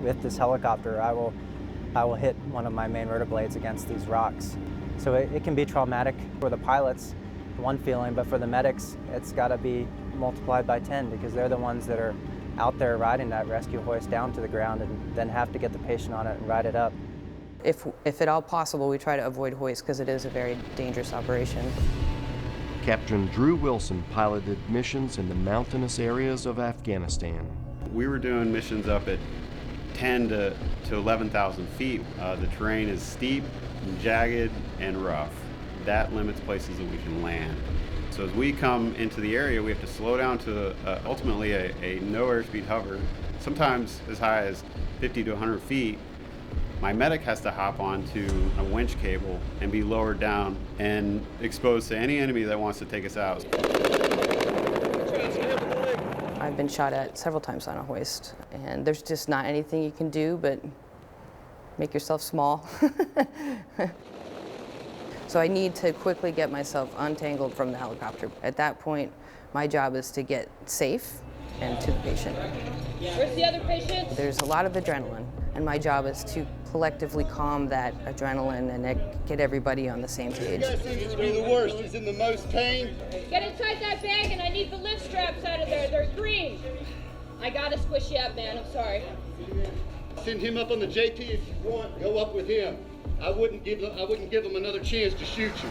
with this helicopter. I will hit one of my main rotor blades against these rocks. So it can be traumatic for the pilots, one feeling, but for the medics, it's got to be multiplied by 10 because they're the ones that are out there riding that rescue hoist down to the ground and then have to get the patient on it and ride it up. If at all possible, we try to avoid hoist because it is a very dangerous operation. Captain Drew Wilson piloted missions in the mountainous areas of Afghanistan. We were doing missions up at 10 to 11,000 feet. The terrain is steep, jagged, and rough. That limits places that we can land. So as we come into the area, we have to slow down to ultimately a no airspeed hover, sometimes as high as 50 to 100 feet. My medic has to hop onto a winch cable and be lowered down and exposed to any enemy that wants to take us out. I've been shot at several times on a hoist, and there's just not anything you can do but make yourself small. So I need to quickly get myself untangled from the helicopter. At that point, my job is to get safe and to the patient. Where's the other patient? There's a lot of adrenaline, and my job is to collectively calm that adrenaline and get everybody on the same page. You guys seem to be the worst. He's in the most pain. Get inside that bag, and I need the lift straps out of there. They're green. I gotta squish you up, man. I'm sorry. Send him up on the JP if you want. Go up with him. I wouldn't give him another chance to shoot you.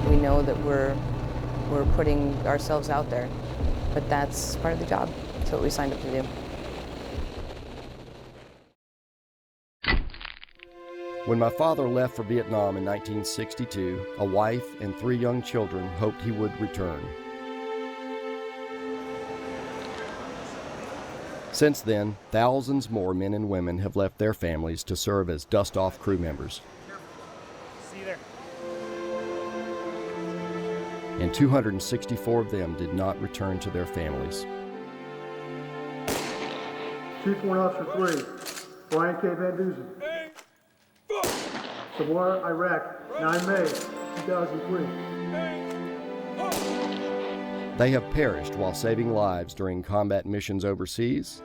We know that we're putting ourselves out there, but that's part of the job. That's what we signed up to do. When my father left for Vietnam in 1962, a wife and 3 young children hoped he would return. Since then, thousands more men and women have left their families to serve as Dustoff crew members. See you there. And 264 of them did not return to their families. Chief Warrant Officer 3, Brian K. Van Duzen. Samora, Iraq, 9 May 2003. They have perished while saving lives during combat missions overseas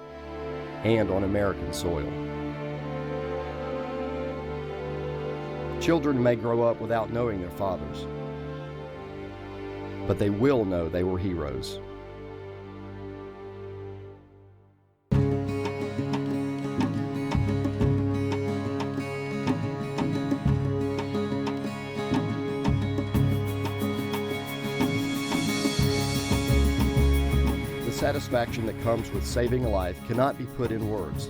and on American soil. Children may grow up without knowing their fathers, but they will know they were heroes. The satisfaction that comes with saving a life cannot be put in words,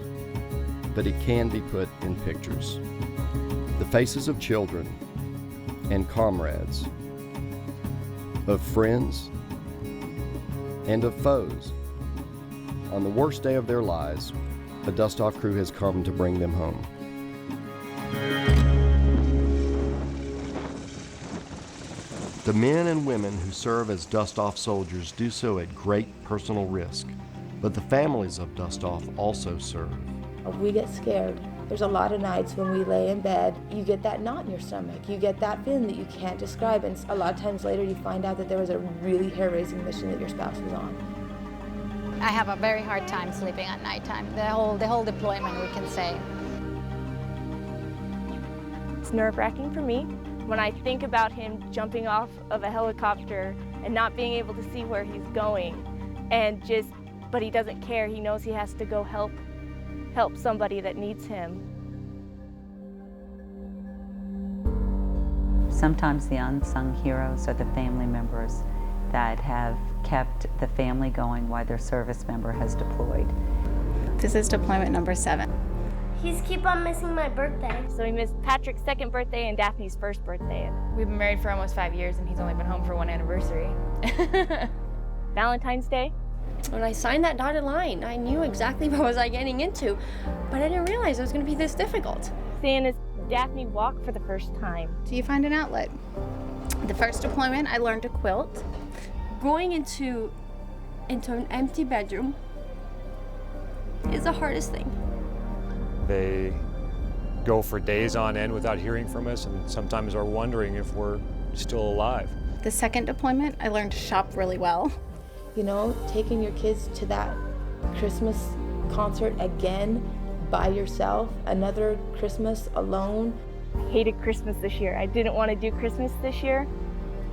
but it can be put in pictures. The faces of children and comrades, of friends and of foes. On the worst day of their lives, a Dustoff crew has come to bring them home. The men and women who serve as Dustoff soldiers do so at great personal risk, but the families of Dustoff also serve. We get scared. There's a lot of nights when we lay in bed, you get that knot in your stomach. You get that feeling that you can't describe, and a lot of times later you find out that there was a really hair-raising mission that your spouse was on. I have a very hard time sleeping at nighttime. The whole deployment, we can say. It's nerve-wracking for me when I think about him jumping off of a helicopter and not being able to see where he's going, but he doesn't care. He knows he has to go help somebody that needs him. Sometimes the unsung heroes are the family members that have kept the family going while their service member has deployed. This is deployment number 7. He's keep on missing my birthday. So he missed Patrick's 2nd birthday and Daphne's 1st birthday. We've been married for almost 5 years and he's only been home for 1 anniversary. Valentine's Day. When I signed that dotted line, I knew exactly what was I getting into, but I didn't realize it was going to be this difficult. Seeing his Daphne walk for the first time. Do you find an outlet? The first deployment, I learned to quilt. Going into an empty bedroom is the hardest thing. They go for days on end without hearing from us and sometimes are wondering if we're still alive. The second deployment, I learned to shop really well. You know, taking your kids to that Christmas concert again by yourself, another Christmas alone. I hated Christmas this year. I didn't want to do Christmas this year.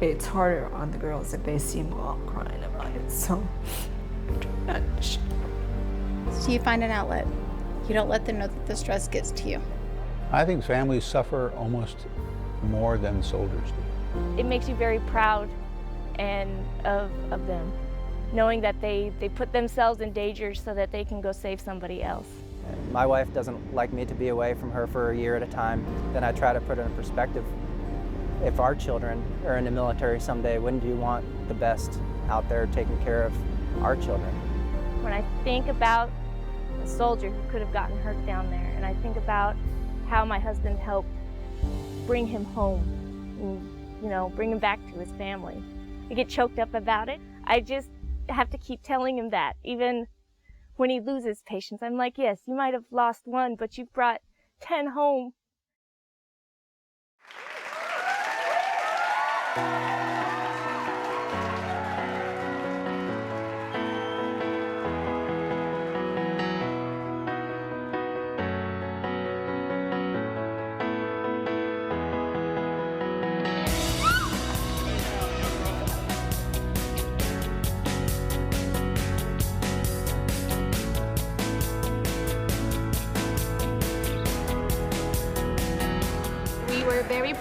It's harder on the girls if they see them all crying about it, so So you find an outlet. You don't let them know that the stress gets to you. I think families suffer almost more than soldiers do. It makes you very proud of them, knowing that they put themselves in danger so that they can go save somebody else. My wife doesn't like me to be away from her for a year at a time. Then I try to put it in perspective. If our children are in the military someday, wouldn't you want the best out there taking care of our children? When I think about a soldier who could have gotten hurt down there, and I think about how my husband helped bring him home, and, bring him back to his family, I get choked up about it. I just have to keep telling him that. Even when he loses patients, I'm like, yes, you might have lost 1, but you've brought 10 home.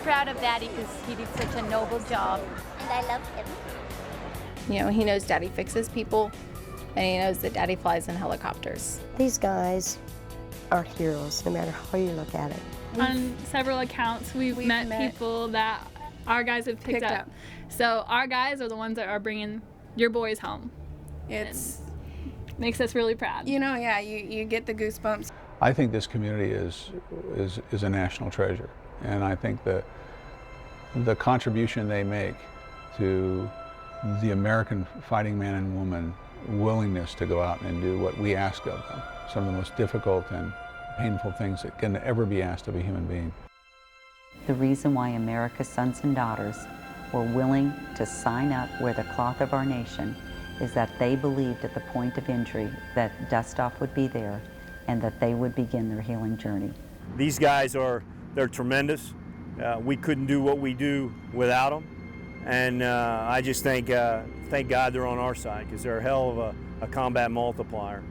proud of Daddy because he did such a noble job. And I love him. You know, he knows Daddy fixes people, and he knows that Daddy flies in helicopters. These guys are heroes, no matter how you look at it. On several accounts, we've met people that our guys have picked up. So our guys are the ones that are bringing your boys home. It's makes us really proud. You know, yeah, you get the goosebumps. I think this community is a national treasure, and I think the contribution they make to the American fighting man and woman willingness to go out and do what we ask of them, some of the most difficult and painful things that can ever be asked of a human being. The reason why America's sons and daughters were willing to sign up, wear the cloth of our nation, is that they believed at the point of injury that Dustoff would be there and that they would begin their healing journey. These guys they're tremendous. We couldn't do what we do without them. And I just thank God they're on our side, because they're a hell of a combat multiplier.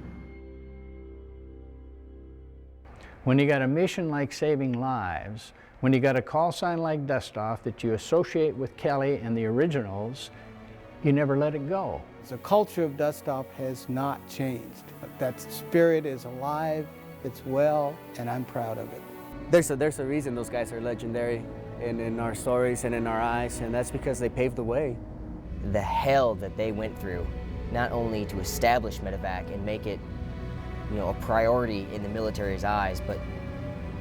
When you got a mission like saving lives, when you got a call sign like Dustoff that you associate with Kelly and the originals, you never let it go. The culture of Dustoff has not changed. That spirit is alive, it's well, and I'm proud of it. There's a reason those guys are legendary in our stories and in our eyes, and that's because they paved the way. The hell that they went through, not only to establish medevac and make it, you know, a priority in the military's eyes, but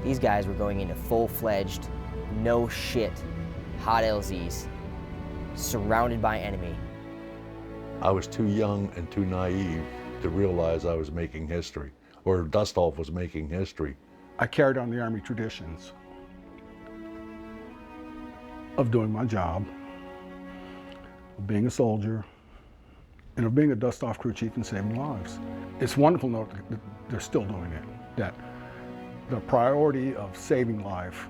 these guys were going into full-fledged, no shit, hot LZs, surrounded by enemy. I was too young and too naive to realize I was making history, or Dustoff was making history. I carried on the Army traditions of doing my job, of being a soldier, and of being a Dustoff crew chief and saving lives. It's wonderful to know that they're still doing it, that the priority of saving life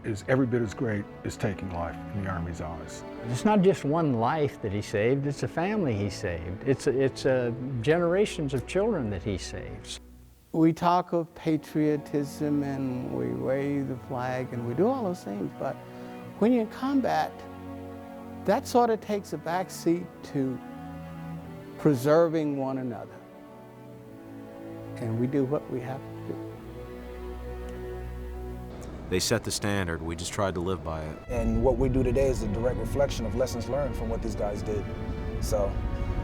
is every bit as great as taking life in the Army's eyes. It's not just one life that he saved, it's a family he saved. It's generations of children that he saves. We talk of patriotism and we wave the flag and we do all those things, but when you're in combat, that sort of takes a back seat to preserving one another. And we do what we have to do. They set the standard, we just tried to live by it. And what we do today is a direct reflection of lessons learned from what these guys did. So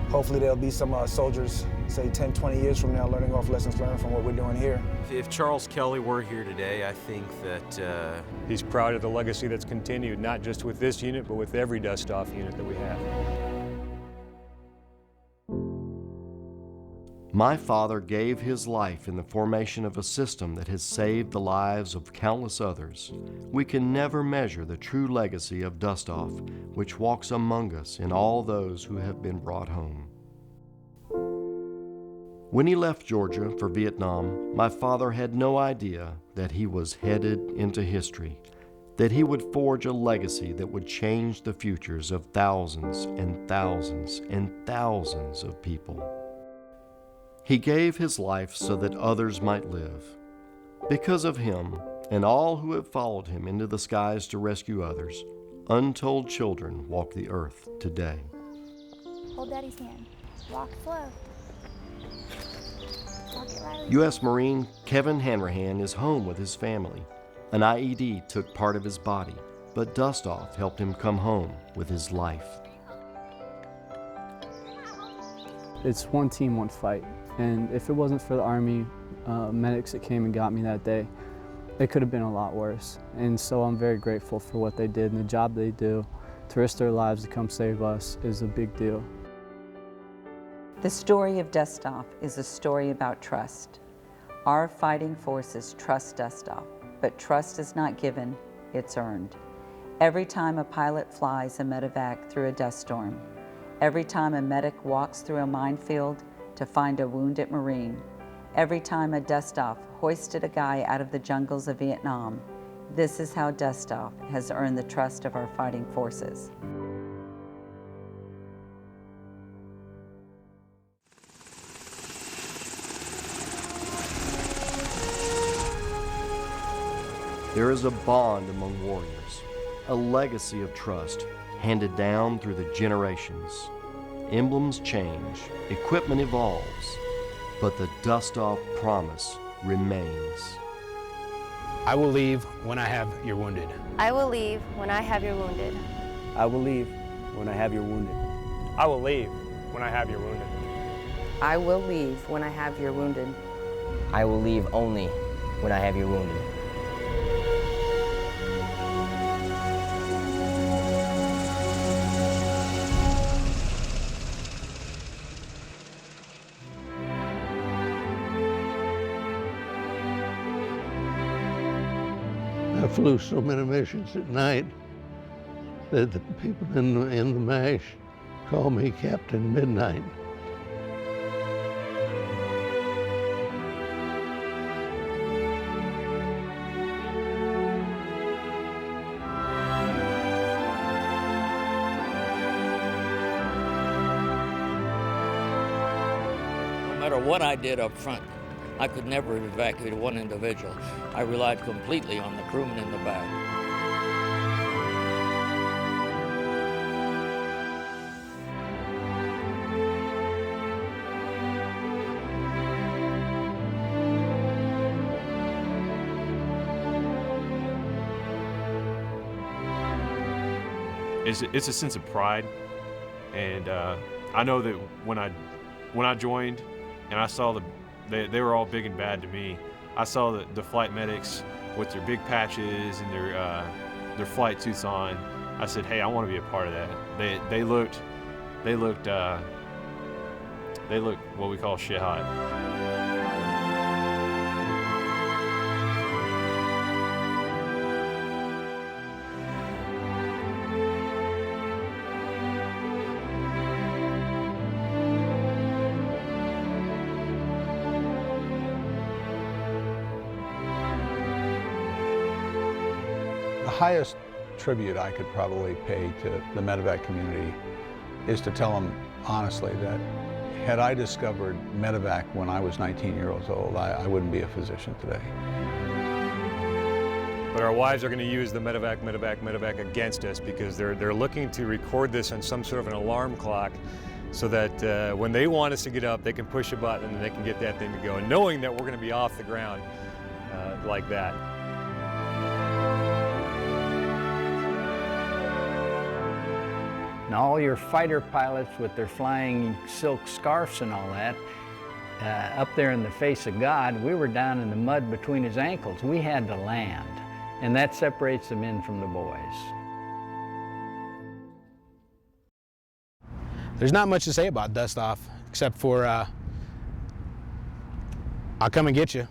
hopefully there'll be some soldiers, say 10, 20 years from now, learning off lessons learned from what we're doing here. If Charles Kelly were here today, I think that... He's proud of the legacy that's continued, not just with this unit, but with every Dustoff unit that we have. My father gave his life in the formation of a system that has saved the lives of countless others. We can never measure the true legacy of Dustoff, which walks among us in all those who have been brought home. When he left Georgia for Vietnam, my father had no idea that he was headed into history, that he would forge a legacy that would change the futures of thousands and thousands and thousands of people. He gave his life so that others might live. Because of him, and all who have followed him into the skies to rescue others, untold children walk the earth today. Hold Daddy's hand. Walk slow. Walk it right. U.S. Marine Kevin Hanrahan is home with his family. An IED took part of his body, but Dustoff helped him come home with his life. It's one team, one fight. And if it wasn't for the Army medics that came and got me that day, it could have been a lot worse. And so I'm very grateful for what they did and the job they do. To risk their lives to come save us is a big deal. The story of Dustoff is a story about trust. Our fighting forces trust Dustoff, but trust is not given, it's earned. Every time a pilot flies a medevac through a dust storm, every time a medic walks through a minefield to find a wounded Marine, every time a Dustoff hoisted a guy out of the jungles of Vietnam, this is how Dustoff has earned the trust of our fighting forces. There is a bond among warriors. a legacy of trust handed down through the generations. Emblems change, equipment evolves, but the Dustoff promise remains. I will leave when I have your wounded. I will leave when I have your wounded. I will leave when I have your wounded. I will leave when I have your wounded. I will leave when I have your wounded. I will leave only when I have your wounded. I flew so many missions at night that the people in the MASH called me Captain Midnight. No matter what I did up front, I could never have evacuated one individual. I relied completely on the crewmen in the back. It's a sense of pride, and I know that when I joined and I saw they were all big and bad to me. I saw the flight medics with their big patches and their flight suits on. I said, hey, I want to be a part of that. They looked what we call shit hot. The highest tribute I could probably pay to the medevac community is to tell them honestly that had I discovered medevac when I was 19 years old, I wouldn't be a physician today. But our wives are going to use the medevac against us because they're looking to record this on some sort of an alarm clock so that when they want us to get up, they can push a button and they can get that thing to go, and knowing that we're going to be off the ground like that. And all your fighter pilots with their flying silk scarves and all that, up there in the face of God, we were down in the mud between his ankles. We had to land, and that separates the men from the boys. There's not much to say about Dustoff, except for I'll come and get you.